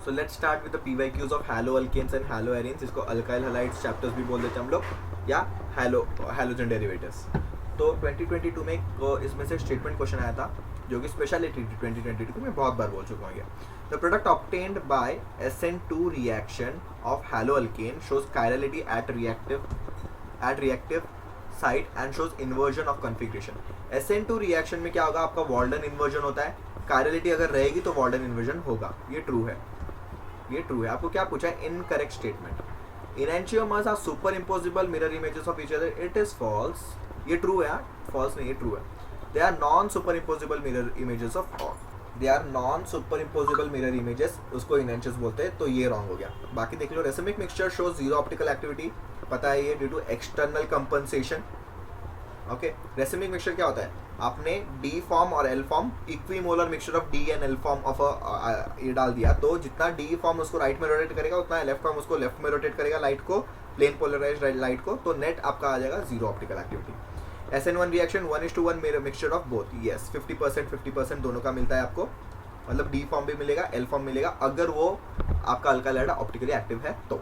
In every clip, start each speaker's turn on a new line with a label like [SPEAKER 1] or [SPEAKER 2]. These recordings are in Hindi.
[SPEAKER 1] So let's start with the PYQs of halo alkanes and halo arenes. इसको अल्काइल हैलाइड्स चैप्टर्स भी बोल देते हैं हम लोग, या हैलोजन डेरिवेटिव्स. तो 2022 में इसमें से स्टेटमेंट क्वेश्चन आया था जो कि स्पेशलिटी 2022 में बहुत बार बोल चुका हूँ ये. The product obtained by SN2 reaction of halo alkane shows chirality at reactive site and shows inversion of configuration. SN2 reaction में क्या होगा, आपका वॉल्डन इन्वर्जन होता है. कायरलिटी अगर रहेगी तो वॉल्डन इन्वर्जन होगा. ये ट्रू है, ये ट्रू है. आपको क्या पूछा है, incorrect statement. enantiomers are superimposable mirror images of each other. It is false. ये ट्रू है, फॉल्स नहीं, ये ट्रू है. They are non super imposable mirror images of they are non super imposable mirror images, उसको इनएंशियस बोलते हैं. तो ये रॉन्ग हो गया. बाकी देख लो. Racemic mixture shows zero optical activity, पता है ये due to external compensation. Okay, racemic mixture क्या होता है, आपने डी फॉर्म और L form equimolar mixture of D and L form of ये डाल दिया, तो जितना डी फॉर्म उसको राइट में रोटेट करेगा उतना लेफ्ट फॉर्म उसको लेफ्ट में रोटेट करेगा लाइट को, प्लेन पोलराइज्ड लाइट को. तो नेट आपका आ जाएगा zero optical activity. SN1 reaction 1:1 mixture of both. Yes, 50% दोनों का मिलता है आपको, मतलब डी फॉर्म भी मिलेगा, एल फॉर्म मिलेगा, अगर वो आपका अल्काइल ऑप्टिकली एक्टिव है तो.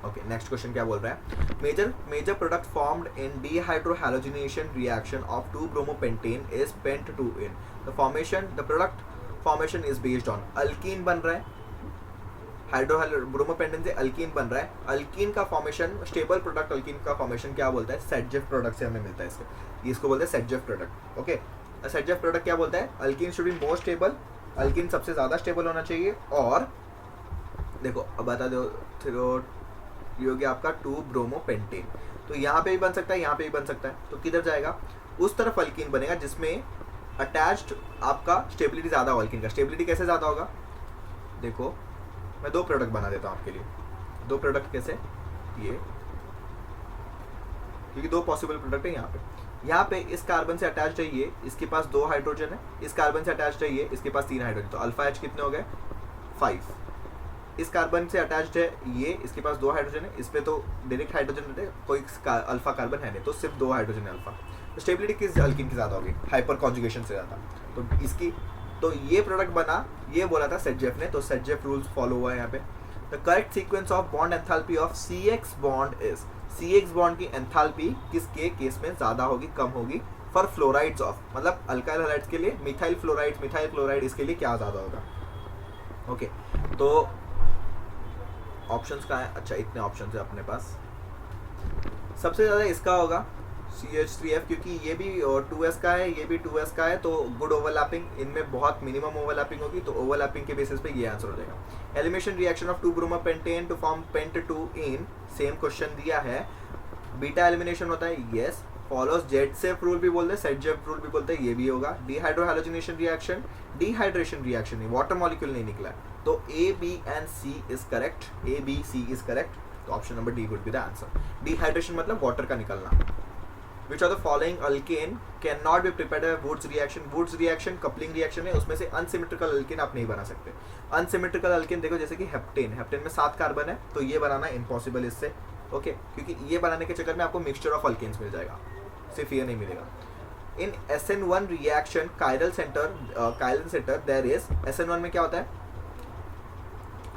[SPEAKER 1] ओके, नेक्स्ट क्वेश्चन क्या बोल रहा है, major product formed in dehydrohalogenation reaction of 2-bromopentan is pent 2 ene. The product formation is based on alkene बन रहा है, ब्रोमोपेंटेन से अल्कीन बन रहा है. अल्कीन का फॉर्मेशन, स्टेबल प्रोडक्ट अल्कीन का फॉर्मेशन क्या बोलता है, सेटजेफ प्रोडक्ट से हमें मिलता है. इसको बोलते हैं सेटजेफ प्रोडक्ट. ओके, सेटजेफ प्रोडक्ट क्या बोलता है, alkyne should be more stable, alkyne सबसे ज़्यादा स्टेबल होना चाहिए. और देखो अब बता दो, ये हो गया आपका 2-bromopentan. तो यहाँ पे भी बन सकता है, यहाँ पे भी बन सकता है. तो किधर जाएगा, उस तरफ अल्कीन बनेगा जिसमें अटैच्ड आपका स्टेबिलिटी ज़्यादा हो. अल्कीन का स्टेबिलिटी कैसे ज़्यादा होगा, देखो मैं दो प्रोडक्ट बना देता हूँ आपके लिए. दो प्रोडक्ट कैसे, ये, क्योंकि दो पॉसिबल प्रोडक्ट है यहाँ पे इस कार्बन से अटैच्ड है ये, इसके पास 2 हाइड्रोजन है. इस कार्बन से अटैच्ड है ये, इसके पास 3 हाइड्रोजन. तो अल्फा H कितने हो गए, 5. इस कार्बन से अटैच्ड है ये, इसके पास 2 हाइड्रोजन है. इस पे तो डायरेक्ट हाइड्रोजन रहते हैं, कोई अल्फा कार्बन है नहीं, तो सिर्फ 2 हाइड्रोजन है अल्फा. तो स्टेबिलिटी किस अल्कीन की ज़्यादा होगी, हाइपर कॉन्जुगेशन से ज़्यादा. तो इसकी, तो ये प्रोडक्ट बना, ये बोला था सेटजेफ ने, तो सेटजेफ रूल्स फॉलो हुआ है यहाँ पे. The correct sequence of bond enthalpy of CX bond is, CX bond की एंथैल्पी किसके केस में ज़्यादा होगी, कम होगी, फॉर फ्लोराइड्स ऑफ, मतलब अल्काइल हैलाइड्स के लिए मिथाइल फ्लोराइड, मिथाइल क्लोराइड, इसके लिए क्या ज़्यादा होगा. ओके, तो ऑप्शंस कहाँ है, अच्छा इतने ऑप्शन है अपने पास. सबसे ज़्यादा इसका होगा CH3F, क्योंकि ये भी 2S का है, ये भी 2S का है, तो गुड ओवरलैपिंग, इनमें बहुत मिनिमम ओवरलैपिंग होगी. तो ओवरलैपिंग के बेसिस पे ये आंसर हो जाएगा. Elimination reaction of 2-bromopentan to form pent 2 same question दिया है. बीटा एलिमिनेशन होता है, यस. फॉलोज जेटसेफ रूल भी बोलते हैं, सेटजेफ रूल भी बोलते हैं, ये भी होगा. डिहाइड्रोहैलोजिनेशन रिएक्शन, डिहाइड्रेशन रिएक्शन है, वाटर मॉलिक्यूल नहीं निकला है. तो A, B and C is correct, A, B, C is correct. तो option number D would be the answer. Dehydration मतलब वाटर का निकलना. Which of the following alkane cannot be prepared by Woods reaction? Woods reaction coupling reaction है, उसमें से अनसिमेट्रिकल अल्केन आप नहीं बना सकते. अनसिमेट्रिकल अल्केन देखो, जैसे कि हेप्टेन में 7 कार्बन है, तो ये बनाना इम्पॉसिबल इससे. ओके, क्योंकि ये बनाने के चक्कर में आपको मिक्सचर ऑफ अल्केन्स मिल जाएगा, सिर्फ ये नहीं मिलेगा. In SN1 reaction chiral centre there is, SN1 में क्या होता है,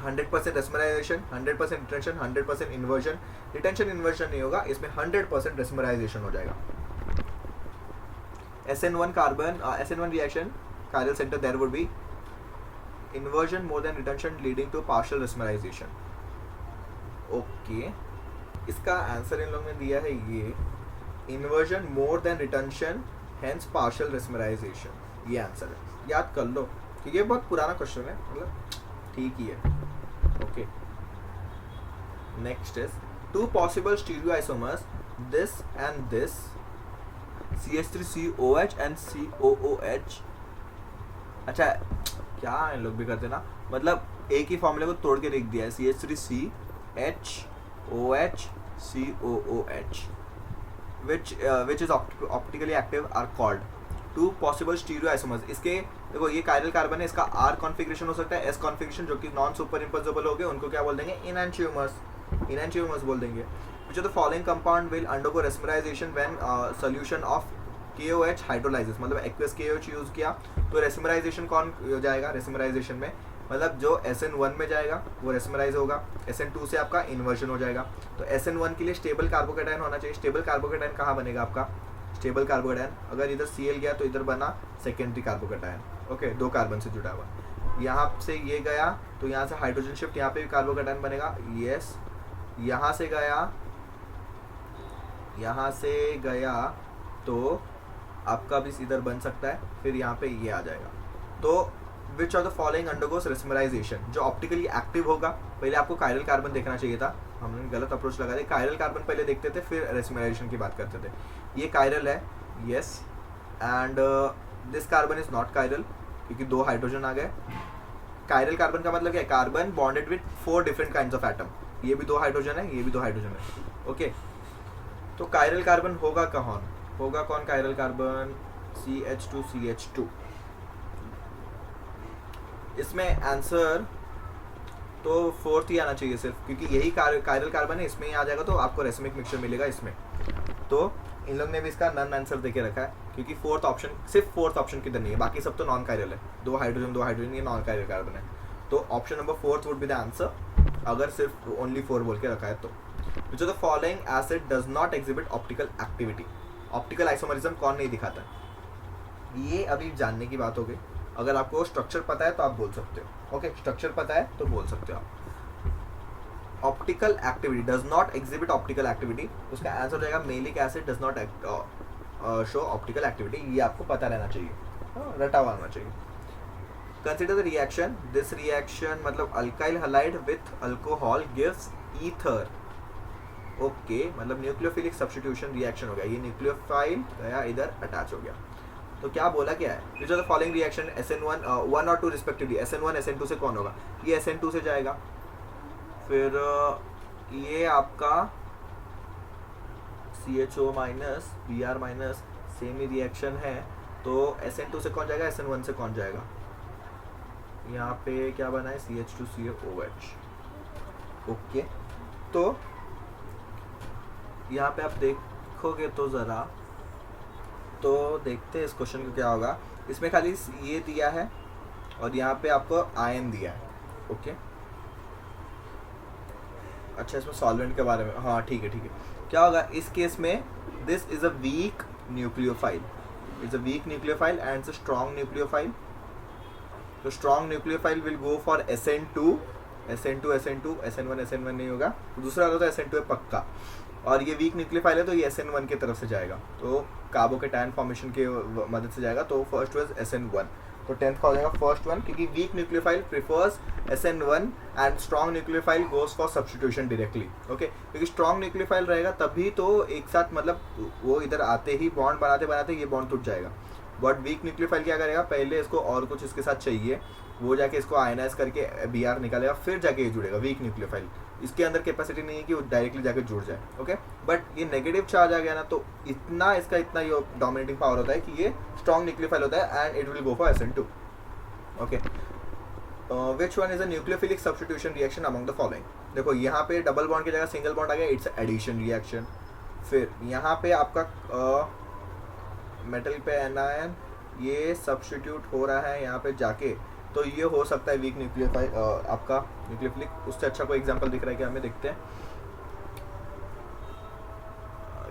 [SPEAKER 1] 100% racemisation, 100% retention, 100% inversion. Retention inversion नहीं होगा इसमें, 100% रेस्मराइजेशन हो जाएगा. SN1 reaction chiral centre, there would be inversion more than retention leading to partial racemisation. Okay, इसका आंसर इन लोगों ने दिया है ये, inversion more than retention hence partial racemisation. ये आंसर है, याद कर लो क्योंकि ये बहुत पुराना क्वेश्चन है, मतलब ठीक ही है. Okay, next is 2 possible stereoisomers, this and this, CH3COH and COOH. अच्छा, क्या इन लोग भी करते ना, मतलब एक ही फॉर्मूले को तोड़ के लिख दिया है, CH3CHOH COOH, which is optically active are called 2 possible stereoisomers. इसके देखो, ये कायरल कार्बन है, इसका R कॉन्फ़िगरेशन हो सकता है, S कॉन्फ़िगरेशन, जो कि नॉन सुपर इम्पोजेबल हो गए, उनको क्या बोल देंगे, enantiomers बोल देंगे. Which of the following compound will undergo रेस्मराइजेशन when solution of KOH hydrolysis, मतलब एक्वस KOH यूज़ किया तो रेस्मराइजेशन कौन हो जाएगा, रेस्मराइजेशन में मतलब जो SN1 में जाएगा वो रेसमराइज होगा, SN2 से आपका इन्वर्जन हो जाएगा। तो SN1 के लिए स्टेबल कार्बोकेटाइन होना चाहिए। स्टेबल कार्बोकेटाइन कहाँ बनेगा आपका? स्टेबल कार्बोकेटाइन अगर इधर Cl गया तो इधर बना सेकेंडरी कार्बोकेटाइन, ओके, 2 कार्बन से जुड़ा हुआ। यहाँ से ये गया तो यहाँ से हाइड्रोजन शिफ्ट, यहाँ पे भी कार्बोकेटाइन बनेगा, यस। यहाँ से गया तो आपका भी इधर बन सकता है, फिर यहाँ पे ये आ जाएगा। तो which of the following undergoes racemisation? जो ऑप्टिकली एक्टिव होगा, पहले आपको कायरल कार्बन देखना चाहिए था, हमने गलत अप्रोच लगा दिया। कायरल कार्बन पहले देखते थे फिर रेसमराइजेशन की बात करते थे। ये कायरल है, yes, and this carbon is not chiral क्योंकि 2 हाइड्रोजन आ गए। कायरल कार्बन का मतलब क्या है? Carbon bonded with 4 different kinds of atom. ये भी 2 हाइड्रोजन है, ये भी 2 हाइड्रोजन है, ओके। तो कायरल कार्बन होगा कौन कायरल कार्बन? CH2CH2। इसमें आंसर तो 4th ही आना चाहिए सिर्फ, क्योंकि यही कायरल कार्बन है, इसमें ही आ जाएगा तो आपको रेसमिक मिक्सचर मिलेगा इसमें। तो इन लोग ने भी इसका नन आंसर देके रखा है क्योंकि सिर्फ फोर्थ ऑप्शन किधर नहीं है, बाकी सब तो नॉन कायरल है। 2 हाइड्रोजन ये नॉन कायरल कार्बन है। तो option number 4th would be the answer अगर सिर्फ ओनली 4 बोल के रखा है तो। Which of the following acid does not exhibit optical activity? Optical isomerism कौन नहीं दिखाता? ये अभी जानने की बात हो गई। अगर आपको स्ट्रक्चर पता है तो आप बोल सकते हो, ओके, स्ट्रक्चर पता है तो बोल सकते हो आप। Optical activity does not exhibit optical activity, उसका आंसर हो जाएगा malic acid does not show optical activity. ये आपको पता रहना चाहिए, रटा हुआ होना चाहिए। Consider the reaction, this reaction मतलब alkyl halide with alcohol gives ether, okay, मतलब न्यूक्लियोफिलिक सब्स्टिट्यूशन रिएक्शन हो गया। ये न्यूक्लियोफाइल गया इधर अटैच हो गया। तो क्या बोला क्या है? विच of the following reaction SN1 1 और 2 रिस्पेक्टिवली, SN1 SN2 से कौन होगा? ये SN2 से जाएगा। फिर ये आपका CHO minus Br minus same ही रिएक्शन है, तो SN2 से कौन जाएगा? SN1 से कौन जाएगा? यहाँ पे क्या बना है? CH2COH, okay. तो यहाँ पे आप देखोगे तो ज़रा तो देखते हैं इस क्वेश्चन को क्या होगा। इसमें खाली ये दिया है और यहाँ पे आपको आयन दिया है, ओके। अच्छा, इसमें सॉल्वेंट के बारे में, हाँ ठीक है। क्या होगा इस केस में? This is a weak nucleophile, and a strong nucleophile. तो strong nucleophile will go for SN2, SN1 नहीं होगा, तो दूसरा वाला तो SN2 है पक्का। और ये वीक न्यूक्लियोफाइल है तो ये SN1 की तरफ से जाएगा, तो कार्बोकेटायन फॉर्मेशन के मदद से जाएगा। तो फर्स्ट वाज SN1, तो 10th का हो जाएगा फर्स्ट वन, क्योंकि weak nucleophile prefers SN1 and strong nucleophile goes for substitution directly, okay. क्योंकि स्ट्रॉन्ग न्यूक्लियोफाइल रहेगा तभी तो एक साथ, मतलब वो इधर आते ही बॉन्ड बनाते ये बॉन्ड टूट जाएगा। बट वीक न्यूक्लियोफाइल क्या करेगा? पहले इसको और कुछ इसके साथ चाहिए, वो जाके इसको आयनाइज करके Br निकालेगा, फिर जाके ये जुड़ेगा। वीक न्यूक्लियोफाइल इसके अंदर कैपेसिटी नहीं है कि वो डायरेक्टली जाके जुड़ जाए, ओके। बट ये नेगेटिव चार्ज आ गया ना, तो इतना ये डोमिनेटिंग पावर होता है कि ये स्ट्रॉन्ग न्यूक्लियोफाइल होता है and it will go for SN2, okay. Which one is a nucleophilic substitution reaction among the following? देखो यहाँ पे डबल बॉन्ड की जगह सिंगल बॉन्ड आ गया, इट्स एडिशन रिएक्शन। फिर यहाँ पे आपका मेटल पे एनायन ये सब्स्टिट्यूट हो रहा है यहाँ पे जाके, तो ये हो सकता है वीक न्यूक्लियोफाइल आपका न्यूक्लियोफिलिक। उससे अच्छा कोई एग्जांपल दिख रहा है क्या? हमें देखते हैं।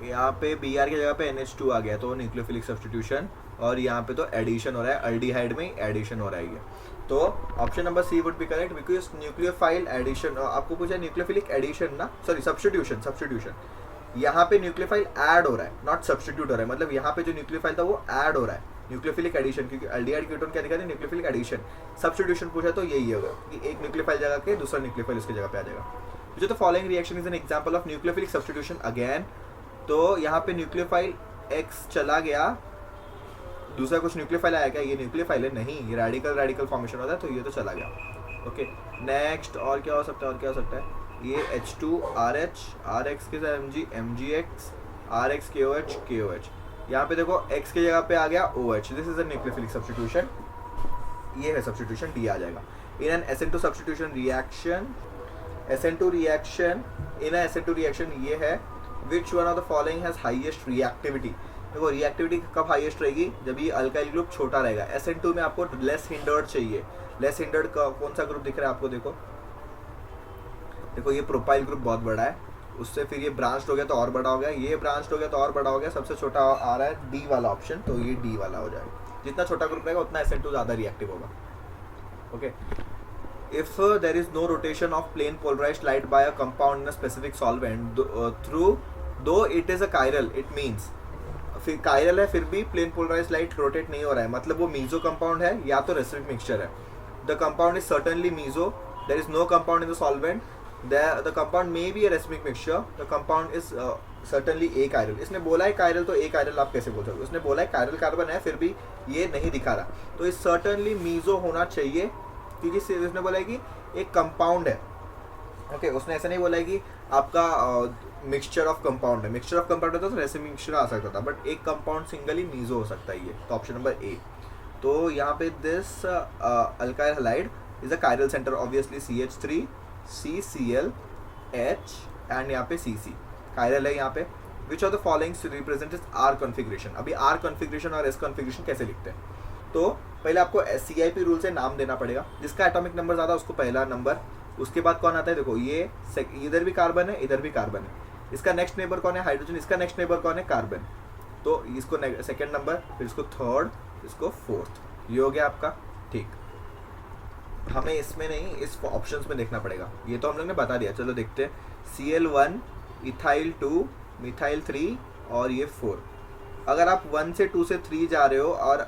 [SPEAKER 1] यहाँ पे Br की जगह पे NH2 आ गया तो न्यूक्लियोफिलिक सब्स्टिट्यूशन, और यहाँ पे तो एडिशन हो रहा है, अल्डिहाइड में एडिशन हो रहा है ये। तो option number C would be correct, because nucleophile addition, आपको पूछा न्यूक्लियोफिलिक एडिशन ना, सॉरी सब्स्टिट्यूशन। यहाँ पे न्यूक्लियोफाइल ऐड हो रहा है, नॉट सब्स्टिट्यूट हो रहा है। मतलब यहाँ पे जो न्यूक्लियोफाइल था वो ऐड हो रहा है, न्यूक्लियोफिलिक एडिशन, क्योंकि अल्डिहाइड कीटोन क्या दिखाते हैं? Nucleophilic addition. सब्स्टिट्यूशन पूछा तो यही होगा कि एक न्यूक्लियोफाइल जगह के दूसरा न्यूक्लियोफाइल उसकी जगह पे आ जाएगा। जो तो following reaction is an example of nucleophilic substitution again. तो यहाँ पे न्यूक्लियोफाइल X चला गया, दूसरा कुछ न्यूक्लियोफाइल आया क्या? ये न्यूक्लियोफाइल है नहीं, ये रेडिकल फॉर्मेशन होता है, तो ये तो चला गया, ओके। नेक्स्ट और क्या हो सकता है? ये H2RH, RX के साथ MgX, RX KOH। यहाँ पे देखो X की जगह पे आ गया OH, this is a nucleophilic substitution, ये है सब्स्टिट्यूशन, D आ जाएगा। In an SN2 substitution reaction, in SN2 reaction ये है, which one of the following has highest reactivity? देखो रिएक्टिविटी कब हाईएस्ट रहेगी, जब ये अल्काइल ग्रुप छोटा रहेगा। SN2 में आपको लेस हिंडर्ड चाहिए। लेस हिंडर्ड का कौन सा ग्रुप दिख रहा है आपको, देखो देखो ये प्रोपाइल ग्रुप बहुत बड़ा है, उससे फिर ये ब्रांच हो गया तो और बड़ा हो गया, ये ब्रांच हो गया तो और बड़ा हो गया, सबसे छोटा आ रहा है डी वाला ऑप्शन, तो ये डी वाला हो जाएगा। जितना छोटा ग्रुप रहेगा उतना SN2 ज़्यादा रिएक्टिव होगा। Okay, if there is no rotation of plane polarized light by a compound in a specific solvent though it is a chiral, it means फिर कायरल है फिर भी प्लेन पोलराइज्ड लाइट रोटेट नहीं हो रहा है, मतलब वो मीजो कंपाउंड है या तो रेसिमिक मिक्सचर है। The compound is certainly meso, there is no compound in the solvent, the compound may be a racemic mixture, the compound is certainly achiral. इसने बोला है कायरल, तो ए कायरल आप कैसे बोल सकते हो, उसने बोला है कायरल कार्बन है फिर भी ये नहीं दिखा रहा, तो इस सर्टेनली मीजो होना चाहिए, क्योंकि उसने बोला है कि एक कंपाउंड है। ओके, उसने ऐसा नहीं बोला है कि आपका मिक्सचर ऑफ कंपाउंड है। मिक्सचर ऑफ कंपाउंड होता तो रेसिमिक मिक्सचर आ सकता था, बट एक कंपाउंड सिंगली मीजो हो सकता है ये, तो ऑप्शन नंबर ए। तो यहाँ पे this alkyl halide is a chiral centre, obviously CH3 CCl H and यहाँ पे CC कायरल है यहाँ पे। Which of the following represent is R configuration. अभी आर कॉन्फिगरेशन और एस कॉन्फिगरेशन कैसे लिखते हैं, तो पहले आपको CIP रूल से नाम देना पड़ेगा, जिसका एटॉमिक नंबर ज़्यादा उसको पहला नंबर, उसके बाद कौन आता है, देखो ये इधर भी कार्बन है इधर भी कार्बन है, इसका नेक्स्ट नेबर कौन है हाइड्रोजन, इसका नेक्स्ट नेबर कौन है कार्बन, तो इसको सेकेंड नंबर, फिर इसको थर्ड, इसको फोर्थ, ये हो गया आपका। ठीक, हमें इसमें नहीं इस ऑप्शंस में देखना पड़ेगा, ये तो हम लोग ने बता दिया। चलो देखते हैं, Cl1 इथाइल 2 मिथाइल 3 और ये 4। अगर आप 1 से 2 से 3 जा रहे हो और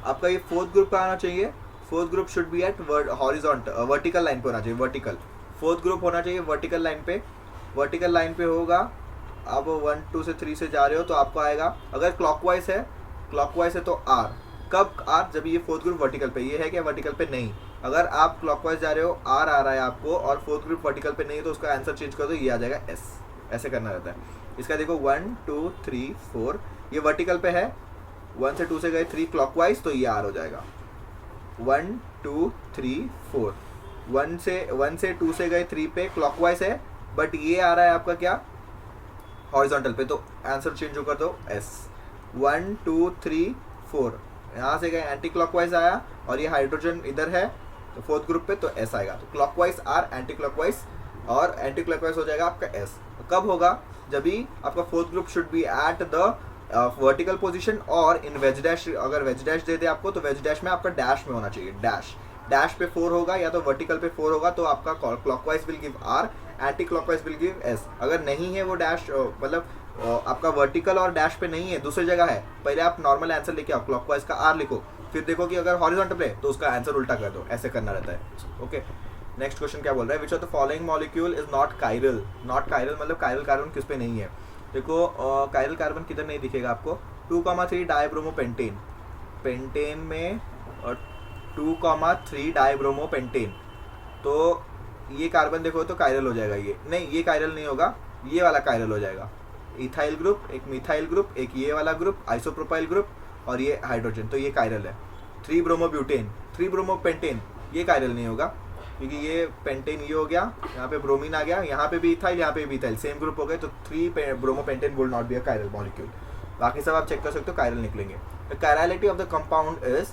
[SPEAKER 1] आपका ये फोर्थ ग्रुप कहाँ आना चाहिए, fourth group should be at horizontal vertical line पे होना चाहिए, वर्टिकल फोर्थ ग्रुप होना चाहिए वर्टिकल लाइन पे, वर्टिकल लाइन पे होगा। अब 1 2 से 3 से जा रहे हो तो आपको आएगा, अगर क्लॉकवाइज है तो आर, कब आर, जब ये फोर्थ ग्रुप वर्टिकल पे, ये है क्या वर्टिकल पे नहीं, अगर आप क्लॉकवाइज जा रहे हो आर आ रहा है आपको और फोर्थ ग्रुप वर्टिकल पे नहीं है तो उसका आंसर चेंज कर दो, ये आ जाएगा एस, ऐसे करना रहता है इसका। देखो 1 2 3 4 ये वर्टिकल पे है, 1 से 2 से गए 3 क्लॉकवाइज तो ये आर हो जाएगा, 1 2 3 4, 1 से 2 से गए 3 पे क्लॉकवाइज है, बट ये आ रहा है आपका क्या हॉरिजॉन्टल पे, तो आंसर चेंज कर दो एस। 1 2 3 4 यहाँ से गए एंटी क्लॉकवाइज आया और ये हाइड्रोजन इधर है तो फोर्थ ग्रुप पे, तो एस आएगा। तो क्लॉकवाइज आर, एंटी क्लॉकवाइज और एंटी क्लॉकवाइज हो जाएगा आपका एस। तो कब होगा, जब भी आपका fourth group should be at the vertical position और इन वेज डैश, अगर वेज डैश दे दे आपको तो वेज डैश में आपका डैश में होना चाहिए, डैश पे 4 होगा या तो वर्टिकल पे 4 होगा, तो आपका clockwise will give are, anti clockwise will give S. अगर नहीं है वो डैश, मतलब आपका वर्टिकल और डैश पे नहीं है, दूसरी जगह है, पहले आप नॉर्मल आंसर लेके आओ, क्लॉकवाइज का आर लिखो, फिर देखो कि अगर हॉरिजॉन्टल पे तो उसका आंसर उल्टा कर दो, ऐसे करना रहता है। ओके, नेक्स्ट क्वेश्चन क्या बोल रहा है, विच of the following molecule is not chiral. Not chiral मतलब कायरल कार्बन किस पे नहीं है, देखो कायरल कार्बन किधर नहीं दिखेगा आपको, 2,3 डाइब्रोमोपेंटेन, पेंटेन में 2,3 डाइब्रोमोपेंटेन, तो ये कार्बन देखो तो कायरल हो जाएगा, ये नहीं, ये कायरल नहीं होगा, ये वाला कायरल हो जाएगा। इथाइल ग्रुप, एक मिथाइल ग्रुप, एक ये वाला ग्रुप आइसोप्रोपाइल ग्रुप और ये हाइड्रोजन, तो ये कायरल है। 3 ब्रोमोब्यूटेन, 3 ब्रोमोपेंटेन, ये कायरल नहीं होगा क्योंकि ये पेंटेन ये हो गया, यहाँ पे ब्रोमीन आ गया, यहाँ पे भी इथाइल, यहाँ पे भी इथाइल, सेम ग्रुप हो गए, तो 3 bromopentane would not be a chiral molecule. बाकी सब आप चेक कर सकते हो, कायरल निकलेंगे। The chirality of the compound is,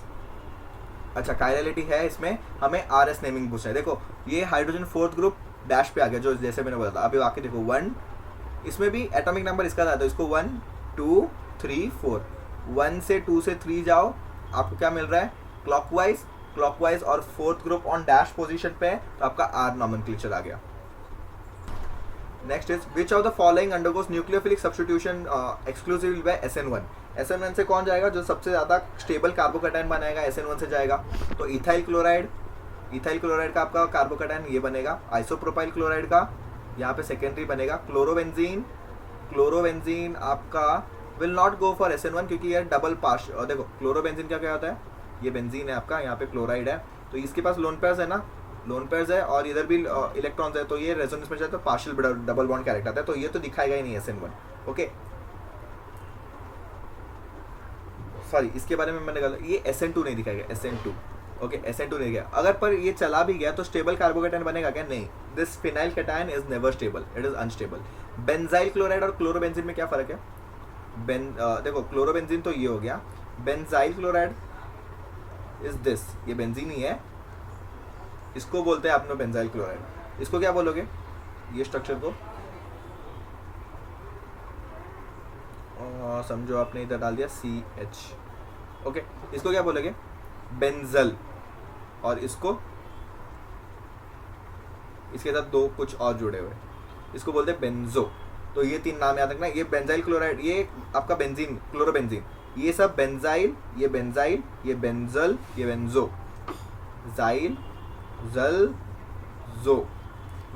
[SPEAKER 1] अच्छा कायरलिटी है इसमें, हमें RS नेमिंग पूछना है। देखो ये हाइड्रोजन फोर्थ ग्रुप डैश पे आ गया, जो जैसे मैंने बोला था, अभी आके देखो 1, इसमें भी एटॉमिक नंबर इसका था, तो इसको 1 2 3 4, 1 से 2 से 3 जाओ, आपको क्या मिल रहा है क्लॉकवाइज और fourth group on dash position पे है, तो आपका आर नॉमेनक्लेचर आ गया। Next is which of the following undergoes nucleophilic substitution exclusively by SN1। SN1 से कौन जाएगा, जो सबसे ज़्यादा स्टेबल कार्बोकैटायन बनाएगा SN1 से जाएगा, तो इथाइल क्लोराइड का आपका कार्बोकैटायन ये बनेगा, आइसोप्रोपाइल क्लोराइड का यहाँ पे सेकेंडरी बनेगा, क्लोरोबेंजीन आपका will not go for SN1 क्योंकि ये डबल पास, देखो क्लोरोबेंजीन का क्या होता है, ये बेंजीन है आपका, यहाँ पे क्लोराइड है, तो इसके पास लोन पेयर्स है ना, लोन पेयर्स है और इधर भी इलेक्ट्रॉन्स है, तो ये रेजोनेंस में जाए तो पार्शियल डबल बॉन्ड कैरेक्टर आता है, तो ये तो दिखाएगा ही नहीं SN1। ओके, सॉरी इसके बारे में मैंने कहा, ये SN2 नहीं दिखाएगा, SN2। ओके, SN2 नहीं गया, अगर पर ये चला भी गया तो स्टेबल कार्बोकैटायन बनेगा क्या, नहीं, this phenyl cation is never stable, it is unstable. Benzyl chloride और क्लोरोबेंजीन में क्या फर्क है, देखो क्लोरोबेंजीन तो ये हो गया, बेंजाइल क्लोराइड इज दिस, ये बेंजीन ही है, इसको बोलते हैं आपने बेंजाइल क्लोराइड। इसको क्या बोलोगे, ये स्ट्रक्चर को समझो आपने इधर डाल दिया CH, ओके, इसको क्या बोलोगे बेंजल, और इसको इसके साथ दो कुछ और जुड़े हुए, इसको बोलते हैं बेंजो। तो ये तीन नाम याद रखना, ये बेंजाइल क्लोराइड, ये आपका बेंजीन क्लोरोबेंजीन, ये सब बेंजाइल, ये बेंजाइल, ये बेंजल, ये बेंजो, जाइल जल जो,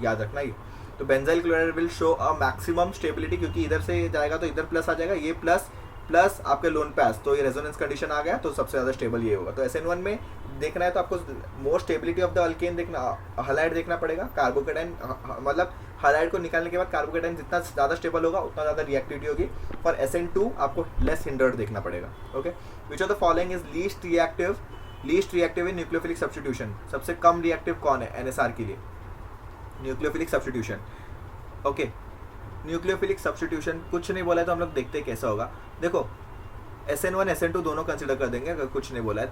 [SPEAKER 1] याद रखना ये। तो benzyl chloride will show a maximum stability, क्योंकि इधर से जाएगा तो इधर प्लस आ जाएगा, ये प्लस प्लस आपके लोन पास, तो ये रेजोनेंस कंडीशन आ गया, तो सबसे ज़्यादा स्टेबल ये होगा। तो SN1 में देखना है तो आपको more stability of the alkane देखना, हलाइड देखना पड़ेगा, कार्बोकेटाइन, मतलब हलाइड को निकालने के बाद कार्बोकेटाइन जितना ज़्यादा स्टेबल होगा उतना ज़्यादा रिएक्टिविटी होगी। फॉर SN2 आपको लेस हिंडर्ड देखना पड़ेगा, okay. Which of the following is least reactive in nucleophilic substitution, सबसे कम रिएक्टिव कौन है NSR के लिए, nucleophilic substitution, okay. Nucleophilic substitution कुछ नहीं बोला है तो हम लोग देखते हैं कैसा होगा। देखो SN1 SN2 दोनों कंसिडर कर देंगे अगर कुछ नहीं बोला है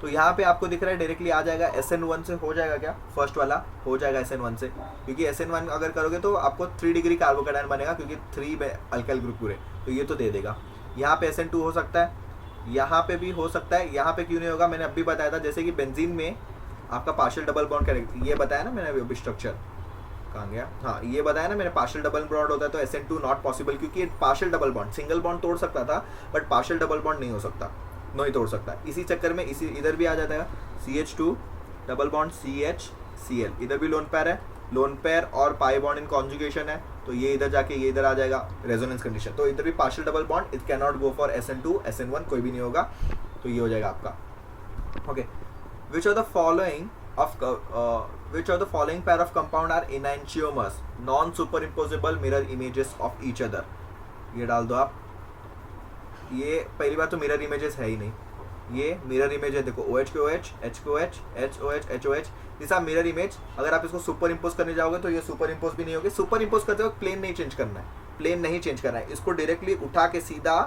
[SPEAKER 1] तो यहाँ पे आपको दिख रहा है डायरेक्टली आ जाएगा, SN1 से हो जाएगा क्या, फर्स्ट वाला हो जाएगा SN1 से, क्योंकि SN1 अगर करोगे तो आपको 3 डिग्री कार्बोकेटाइन बनेगा, क्योंकि 3 में अल्काइल ग्रुप पूरे, तो ये तो दे देगा। यहाँ पे SN2 हो सकता है, यहाँ पे भी हो सकता है, यहाँ पे क्यों नहीं होगा, मैंने अभी बताया था, जैसे कि बेंजीन में आपका पार्शियल डबल बॉन्ड करेक्ट, ये बताया ना मैंने अभी स्ट्रक्चर, कहाँ गया, हाँ ये बताया ना मैंने, पार्शियल डबल बॉन्ड होता है तो SN2 नॉट पॉसिबल, क्योंकि partial double bond, single bond तोड़ सकता था बट पार्शियल डबल बॉन्ड नहीं हो सकता, नहीं तोड़ सकता। इसी चक्कर में इसी इधर भी आ जाता है CH2 double bond CH Cl, इधर भी लोन पेयर है, लोन पेयर और पाई बॉन्ड इन कॉन्जुगेशन है, तो ये इधर जाके ये इधर आ जाएगा रेजोनेंस कंडीशन, तो इधर भी partial double bond, it can not go for SN2 SN1 कोई भी नहीं होगा, तो ये हो जाएगा आपका, okay. Which of the following which of the following pair of compound are enantiomers, non superimposable mirror images of each other, ये डाल दो आप, ये पहली बात तो मिरर इमेजेस है ही नहीं, ये मिरर इमेज है, देखो OH के OH, H के OH, HOH HOH, this are mirror image. अगर आप इसको सुपर इम्पोज करने जाओगे तो ये सुपर इम्पोज भी नहीं होगी, सुपर इम्पोज करते वक्त प्लेन नहीं चेंज करना है, प्लेन नहीं चेंज करना है, इसको डायरेक्टली उठा के सीधा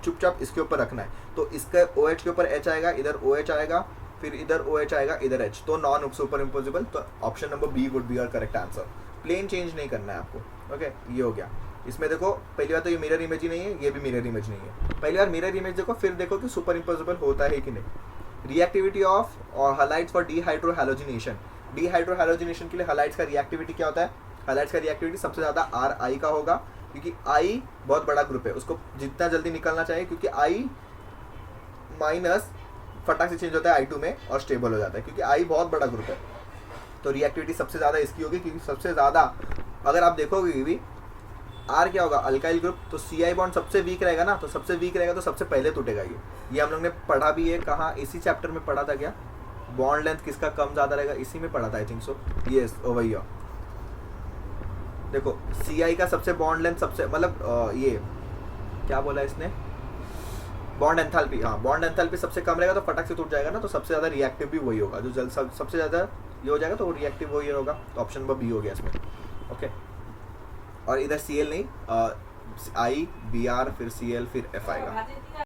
[SPEAKER 1] चुपचाप इसके ऊपर रखना है, तो इसका OH के ऊपर H आएगा, इधर OH आएगा, फिर इधर OH आएगा, इधर H, तो नॉन सुपर इम्पोजिबल, तो option number B would be your correct answer. Plane change नहीं करना है आपको, ओके। ये हो गया। इसमें देखो पहली बार तो ये मिरर इमेज ही नहीं है, ये भी मिरर इमेज नहीं है, पहली बार मिरर इमेज देखो, फिर देखो कि सुपर इम्पोजिबल होता है कि नहीं। रिएक्टिविटी ऑफ और हलाइड्स फॉर डीहाइड्रोहैलोजिनेशन, डीहाइड्रोहैलोजिनेशन के लिए हलाइड्स का रिएक्टिविटी क्या होता है, हलाइड्स का रिएक्टिविटी सबसे ज़्यादा RI का होगा, क्योंकि I बहुत बड़ा ग्रुप है, उसको जितना जल्दी निकलना चाहिए, क्योंकि I माइनस फटाक से चेंज होता है I2 में और स्टेबल हो जाता है, क्योंकि I बहुत बड़ा ग्रुप है, तो रिएक्टिविटी सबसे ज़्यादा इसकी होगी, क्योंकि सबसे ज़्यादा अगर आप देखोगे भी R क्या होगा, अल्काइल ग्रुप, तो CI बॉन्ड सबसे वीक रहेगा ना, तो सबसे वीक रहेगा तो सबसे पहले टूटेगा ये हम लोग ने पढ़ा भी है, कहाँ, इसी चैप्टर में पढ़ा था क्या, बॉन्ड लेंथ किसका कम ज़्यादा रहेगा, इसी में पढ़ा था आई थिंक सो, यस वही हो। देखो CI का सबसे बॉन्ड लेंथ सबसे, मतलब ये क्या बोला इसने, बॉन्ड एंथैल्पी, हाँ बॉन्ड एंथैल्पी सबसे कम रहेगा तो फटाक से टूट जाएगा ना, तो सबसे ज़्यादा रिएक्टिव भी वही होगा, जो जल्द सबसे ज़्यादा ये हो जाएगा तो वो रिएक्टिव वही होगा, तो ऑप्शन नंबर B हो गया इसमें, ओके। और इधर CL नहीं, I BR फिर CL फिर F आएगा।